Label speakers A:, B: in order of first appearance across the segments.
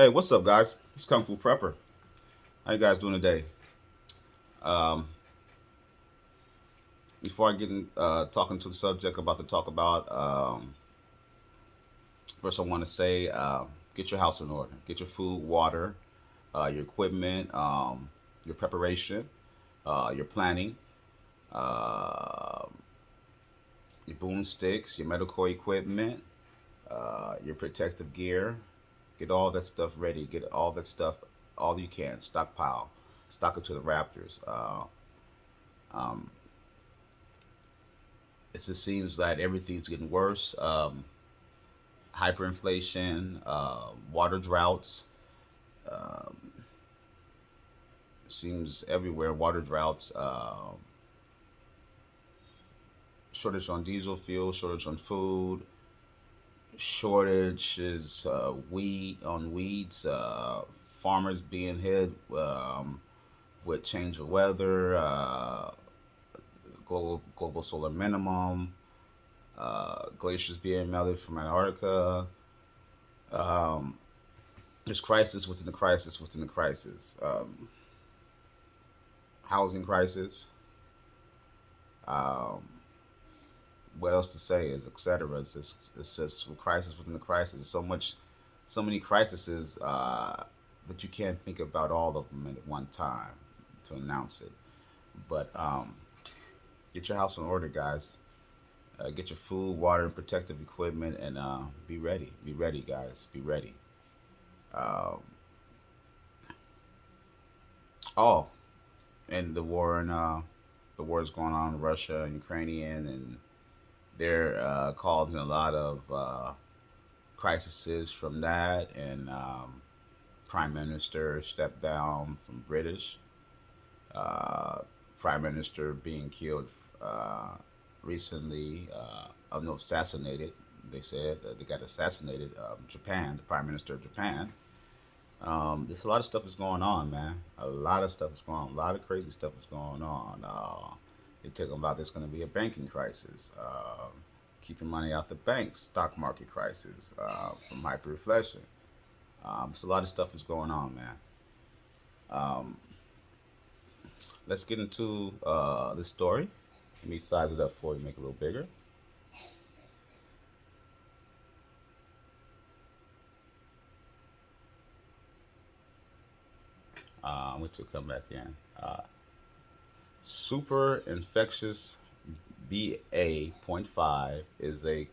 A: Hey, what's up, guys? It's Kung Fu Prepper. How you guys doing today? Um, Before I get in, talking to the subject about to talk about, first I want to say, get your house in order. Get your food, water, your equipment, your preparation, your planning, uh, your boomsticks, your medical equipment, your protective gear. Get all that stuff ready. Get all that stuff, all you can. Stockpile. Stock it to the Raptors. Um, it just seems that everything's getting worse. Hyperinflation, water droughts. Um, Seems everywhere. Water droughts. Shortage on diesel fuel. Shortage on food. Shortages weeds. Farmers being hit with change of weather. Global solar minimum. Glaciers being melted from Antarctica. Um, there's crisis within the crisis within the crisis. Housing crisis. Um, what else to say is etc. It's just a crisis within the crisis. So much, so many crises that you can't think about all of them at one time to announce it. But get your house in order, guys. Get your food, water, and protective equipment, and be ready. Be ready, guys. Be ready. Um, oh, and the war is going on in Russia and Ukrainian, and they're causing a lot of crises from that. And Prime Minister stepped down from British. Uh, Prime Minister being killed uh, recently. No, assassinated. They said they got assassinated. Japan, the Prime Minister of Japan. There's a lot of stuff is going on, man. A lot of stuff is going on. A lot of crazy stuff is going on. They're talking about there's going to be a banking crisis. Keeping money out the banks, stock market crisis from hyperinflation. So a lot of stuff is going on, man. Um, let's get into the story. Let me size it up for you, make it a little bigger. I'm going to come back in. Super infectious BA.5 is a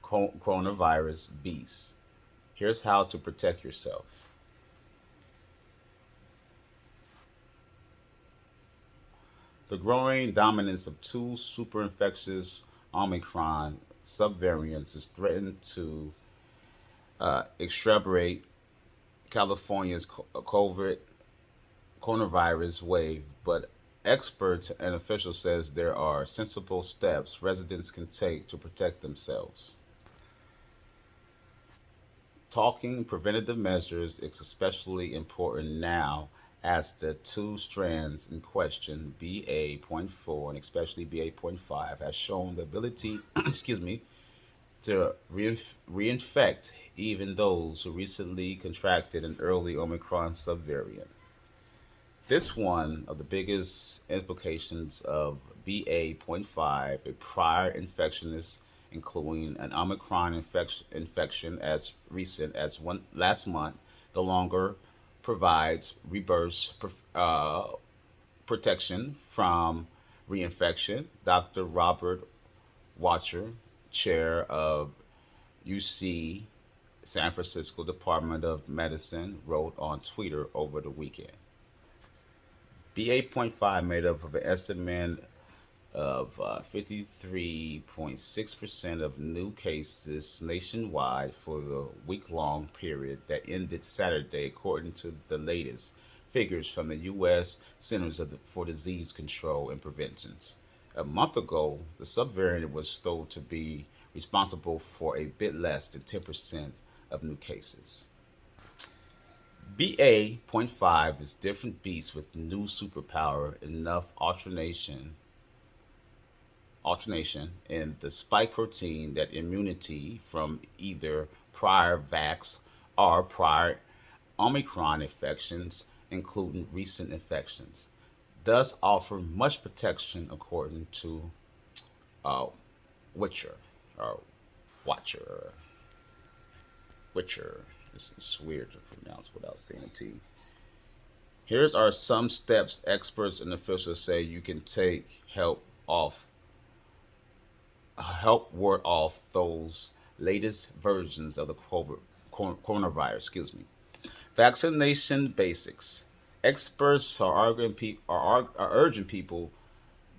A: coronavirus beast. Here's how to protect yourself. The growing dominance of two super infectious Omicron subvariants is threatened to exacerbate California's COVID coronavirus wave, but experts and officials says there are sensible steps residents can take to protect themselves. Talking preventative measures is especially important now as the two strands in question, BA.4 and especially BA.5, has shown the ability, excuse me, to reinfect even those who recently contracted an early Omicron subvariant. This one of the biggest implications of BA.5, a prior infection is including an Omicron infection as recent as one last month, the longer provides reverse protection from reinfection. Dr. Robert Watcher, chair of UC San Francisco Department of Medicine, wrote on Twitter over the weekend. BA.5 made up of an estimate of 53.6% of new cases nationwide for the week long period that ended Saturday, according to the latest figures from the U.S. For Disease Control and Prevention. A month ago, the subvariant was thought to be responsible for a bit less than 10% of new cases. BA.5 is different beast with new superpower, enough alternation in the spike protein that immunity from either prior vax are prior Omicron infections, including recent infections, does offer much protection according to uh, Witcher or Watcher, Witcher. It's weird to pronounce without saying a T. Here's are some steps experts and officials say you can take help ward off those latest versions of the coronavirus. Excuse me. Vaccination basics. Experts are urging people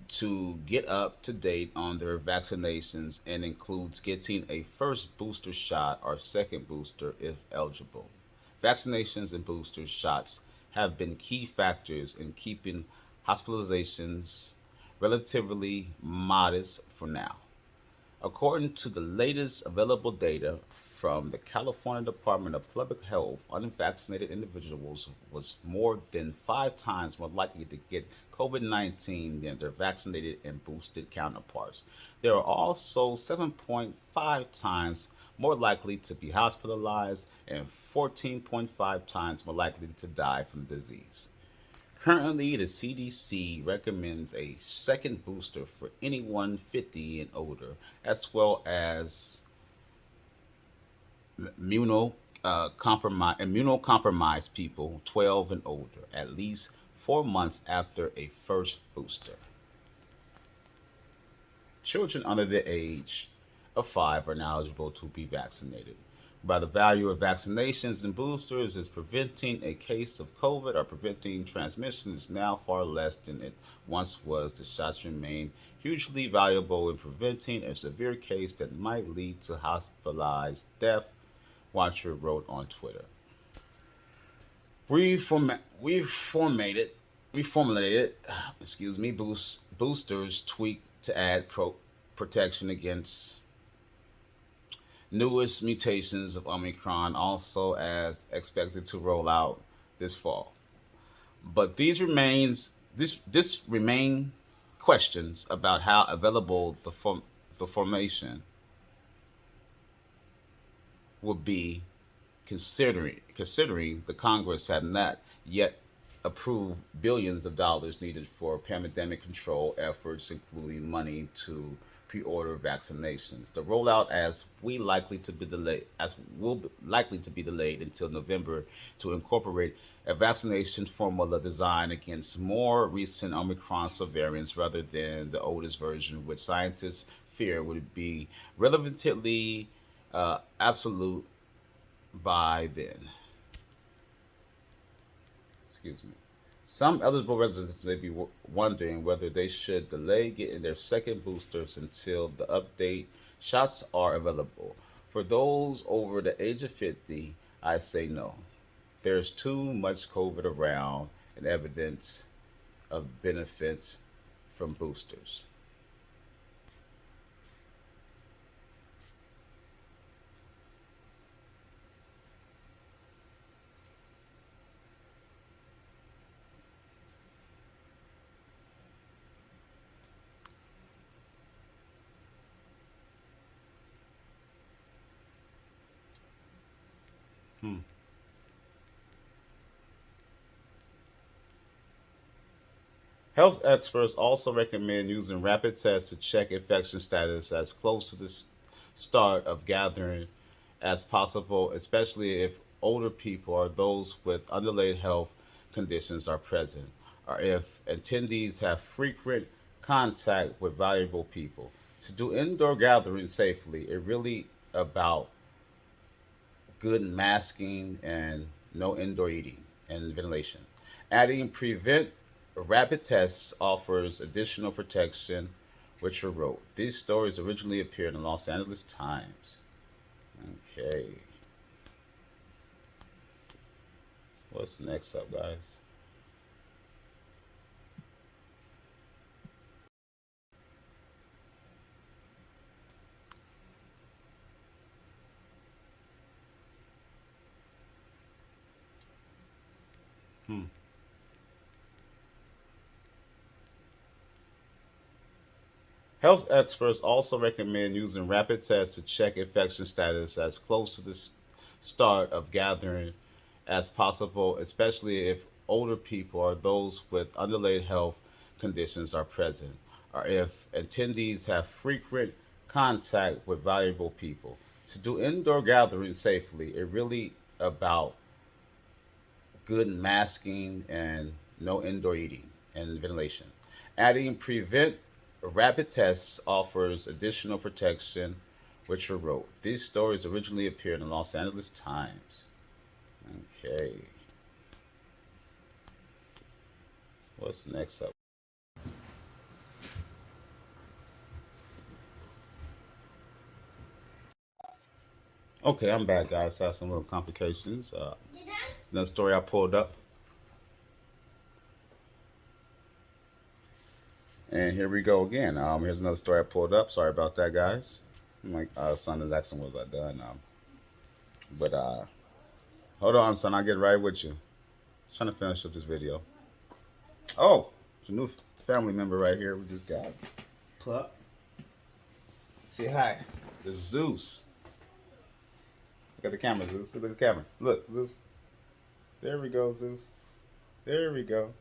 A: to get up to date on their vaccinations and includes getting a first booster shot or second booster if eligible. Vaccinations and booster shots have been key factors in keeping hospitalizations relatively modest for now. According to the latest available data from the California Department of Public Health, unvaccinated individuals was more than 5 times more likely to get COVID-19 than their vaccinated and boosted counterparts. They are also 7.5 times more likely to be hospitalized and 14.5 times more likely to die from disease. Currently, the CDC recommends a second booster for anyone 50 and older, as well as immunocompromised people 12 and older, at least 4 months after a first booster. Children under the age of 5 are now eligible to be vaccinated. By the value of vaccinations and boosters is preventing a case of COVID or preventing transmission is now far less than it once was. The shots remain hugely valuable in preventing a severe case that might lead to hospitalized death, Watcher wrote on Twitter. We formulated, boosters tweaked to add protection against newest mutations of Omicron, also as expected to roll out this fall. But this remain questions about how available the formation will be, considering the Congress had not yet approved billions of dollars needed for pandemic control efforts, including money to pre-order vaccinations. The rollout as will be likely to be delayed until November to incorporate a vaccination formula designed against more recent Omicron subvariants rather than the oldest version, which scientists fear would be relatively absolute by then. Excuse me. Some eligible residents may be wondering whether they should delay getting their second boosters until the update shots are available. For those over the age of 50, I say no. There's too much COVID around and evidence of benefits from boosters. Hmm. Health experts also recommend using rapid tests to check infection status as close to the start of gathering as possible, especially if older people or those with underlying health conditions are present, or if attendees have frequent contact with valuable people. To do indoor gatherings safely, it really about good masking and no indoor eating and ventilation. Adding prevent rapid tests offers additional protection, which wrote. These stories originally appeared in the Los Angeles Times. Okay. What's next up, guys? Hmm. Health experts also recommend using rapid tests to check infection status as close to the start of gathering as possible, especially if older people or those with underlying health conditions are present, or if attendees have frequent contact with valuable people. To do indoor gatherings safely, it really about good masking and no indoor eating and ventilation. Adding prevent rapid tests offers additional protection, which were wrote. These stories originally appeared in the Los Angeles Times. Okay, what's next up? Okay, I'm back, guys. I had some little complications. Another story I pulled up, and here we go again. Here's another story I pulled up. Sorry about that, guys. My son is asking, "Was I done?" But hold on, son. I'll get right with you. Trying to finish up this video. Oh, it's a new family member right here. We just got. Pup. Say hi. This is Zeus. Look at the camera, Zeus. Look at the camera. Look, Zeus. There we go, Zeus. There we go.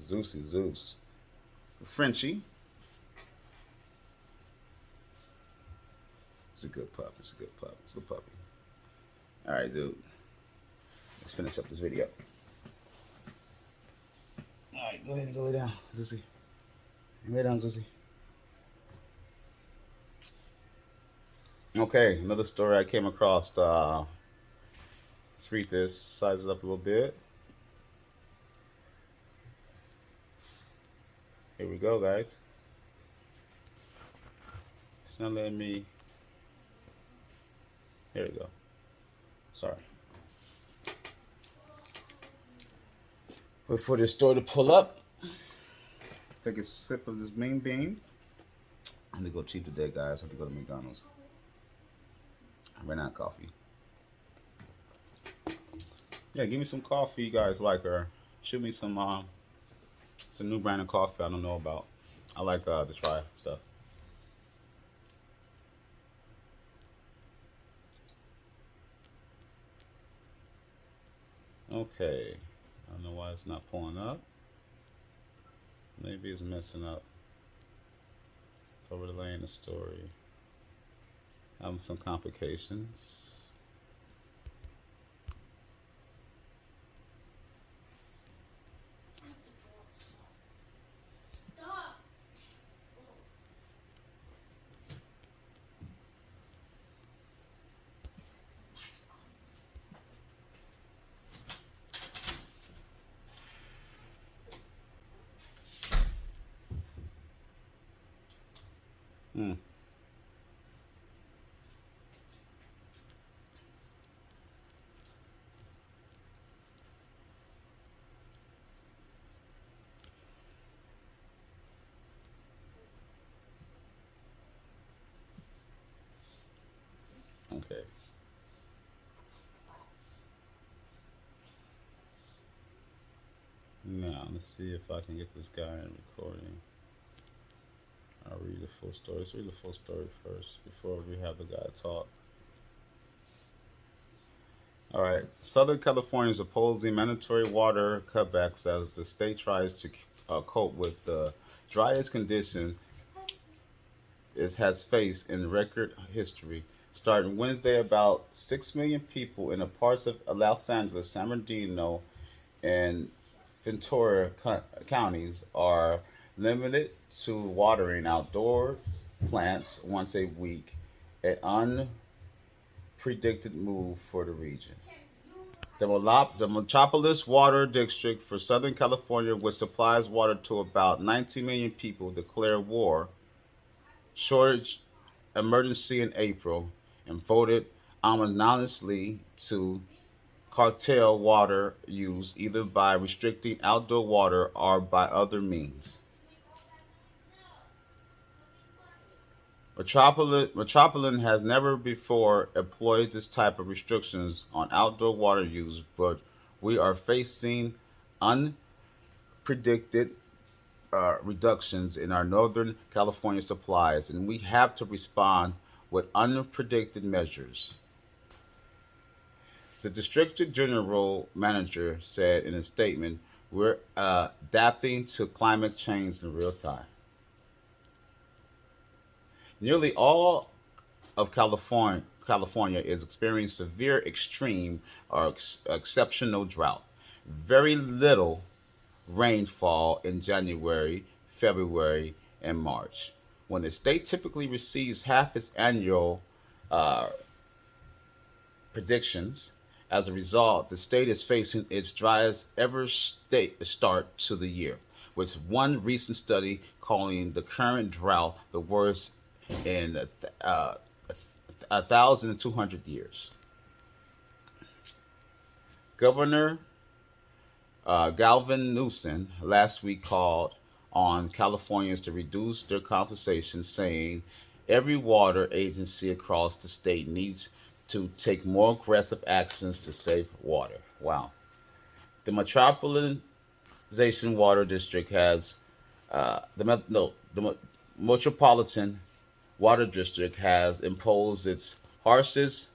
A: Zeus is Zeus. Frenchie. It's a good pup. It's a good pup. It's a puppy. All right, dude. Let's finish up this video. All right, go ahead and go lay down, Zeusy. Lay down, Zeusy. Okay, another story I came across. Let's read this. Size it up a little bit. Here we go, guys. It's not letting me. Here we go. Sorry. Wait for this store to pull up. Take a sip of this main bean. I have to go cheap today, guys. I have to go to McDonald's. I ran out of coffee. Yeah, give me some coffee you guys like, or shoot me some new brand of coffee I don't know about. I like to try stuff. Okay. I don't know why it's not pulling up. Maybe it's messing up. It's overlaying the story. Having some complications. Hmm. Okay. Now let's see if I can get this guy in recording. I'll read the full story. Let's read the full story first before we have the guy talk. All right. Southern California is opposing mandatory water cutbacks as the state tries to cope with the driest condition it has faced in record history. Starting Wednesday, about 6 million people in the parts of Los Angeles, San Bernardino, and Ventura counties are limited to watering outdoor plants once a week, an unpredicted move for the region. The Metropolis Water District for Southern California, which supplies water to about 19 million people, declared war shortage emergency in April and voted ominously to curtail water use either by restricting outdoor water or by other means. Metropolitan has never before employed this type of restrictions on outdoor water use, but we are facing unpredicted reductions in our Northern California supplies, and we have to respond with unpredicted measures. The district general manager said in a statement, "We're adapting to climate change in real time." Nearly all of California is experiencing severe, extreme, or exceptional drought. Very little rainfall in January, February, and March, when the state typically receives half its annual uh, predictions. As a result, the state is facing its driest ever start to the year, with one recent study calling the current drought the worst in 1,200 years. Governor Galvin Newsom last week called on Californians to reduce their compensation, saying every water agency across the state needs to take more aggressive actions to save water. Wow. The Metropolitan Water District has the Metropolitan Water District has imposed its harshest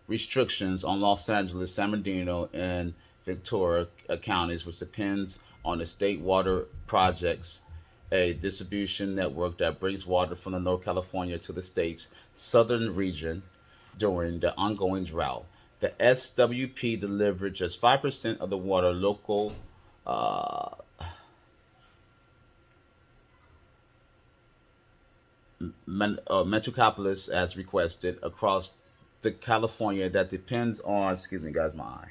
A: restrictions on Los Angeles, San Bernardino, and Ventura counties, which depends on the state water projects, a distribution network that brings water from the North California to the state's southern region during the ongoing drought. The SWP delivered just 5% of the water local uh, Metropolis as requested across the California that depends on, excuse me, guys, my eye,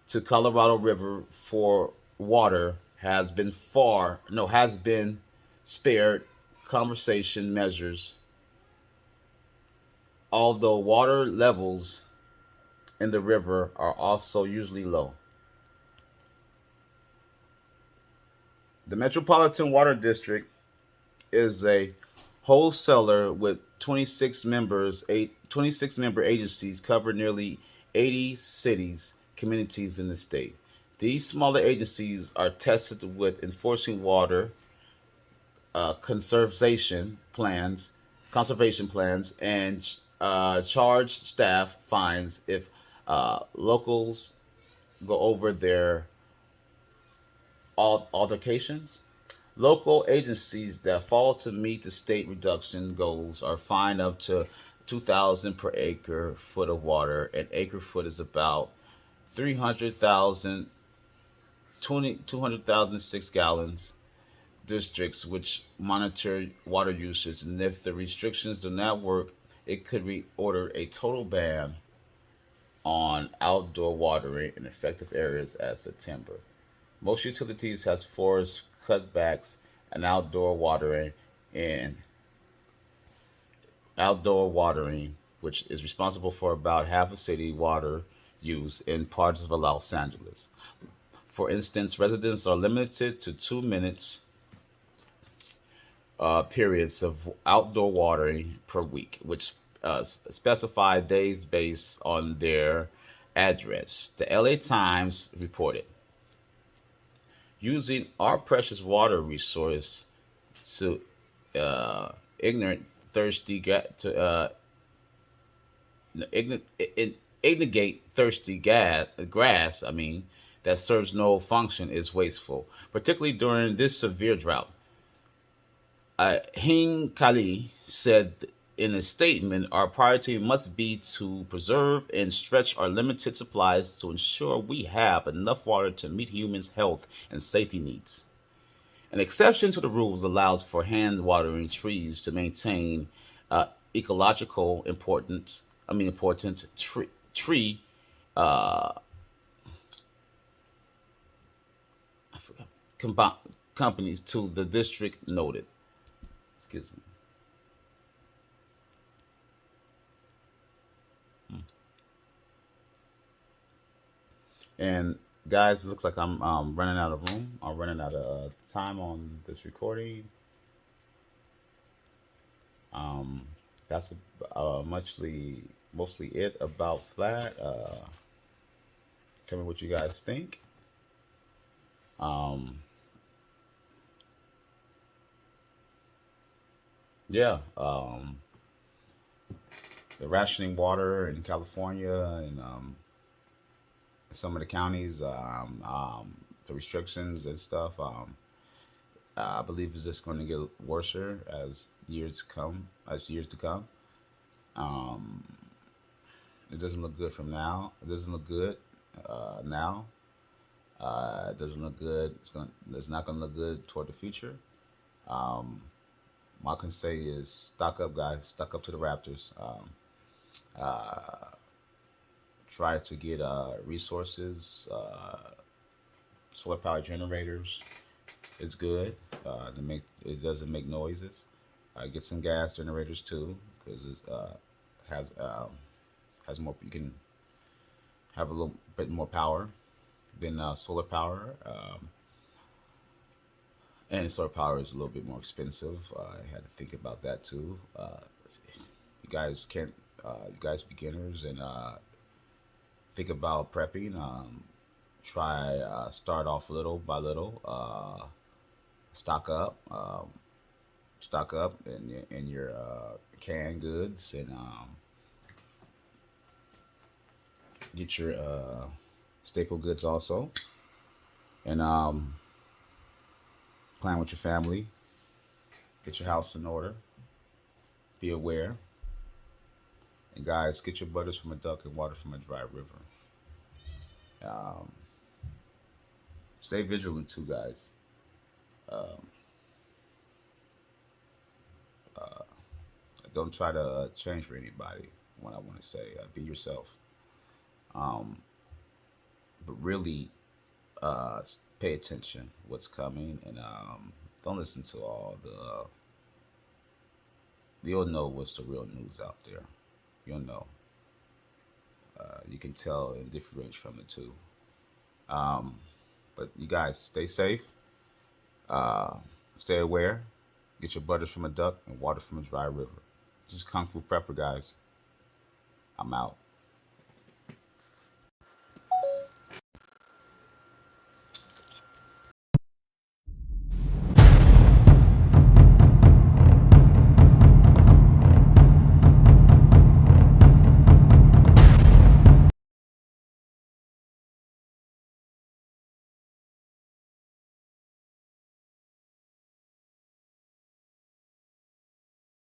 A: to Colorado River for water has been spared conservation measures, although water levels in the river are also usually low. The Metropolitan Water District is a wholesaler with 26 member agencies cover nearly 80 cities, communities in the state. These smaller agencies are tested with enforcing water conservation plans, and charge staff fines if locals go over their altercations. Local agencies that fail to meet the state reduction goals are fined up to 2,000 per acre foot of water. An acre foot is about 300,000, 200,006 gallons. Districts which monitor water usage, and if the restrictions do not work, it could order a total ban on outdoor watering in affected areas as September. Most utilities has forced cutbacks and in outdoor watering, which is responsible for about half of city water use in parts of Los Angeles. For instance, residents are limited to 2 minutes periods of outdoor watering per week, which specify days based on their address. The LA Times reported using our precious water resource to ignorant, thirsty, to ign- in, ignorate thirsty grass. I mean, that serves no function is wasteful, particularly during this severe drought. Hing Kali said in a statement, our priority must be to preserve and stretch our limited supplies to ensure we have enough water to meet humans' health and safety needs. An exception to the rules allows for hand watering trees to maintain ecological importance. Important tree. Uh, I forgot, companies to the district noted. Excuse me. And guys, it looks like I'm running out of room. I'm running out of time on this recording. Um, that's mostly it about flat. Tell me what you guys think. Um, yeah. the rationing water in California and some of the counties, the restrictions and stuff. I believe it's just going to get worse as years to come. Um, it doesn't look good from now. It doesn't look good now. It doesn't look good. It's not going to look good toward the future. Um, what I can say is stock up, guys. Stock up to the Raptors. Uh, Try to get resources. Solar power generators is good. It doesn't make noises. Get some gas generators too, because it has has more. You can have a little bit more power than solar power. And solar power is a little bit more expensive. I had to think about that too. You guys can't, you guys beginners, and think about prepping. Try start off little by little. Stock up, stock up in your canned goods, and get your staple goods also, and plan with your family. Get your house in order. Be aware, and guys, get your butters from a duck and water from a dry river. Um, Stay vigilant too, guys. Um, uh, don't try to change for anybody. What I want to say, be yourself. Um, but really, pay attention what's coming, and don't listen to all the. You'll know what's the real news out there. You'll know. You can tell and differentiate from the two. Um, but you guys, stay safe. Uh, Stay aware. Get your butters from a duck and water from a dry river. This is Kung Fu Prepper, guys. I'm out.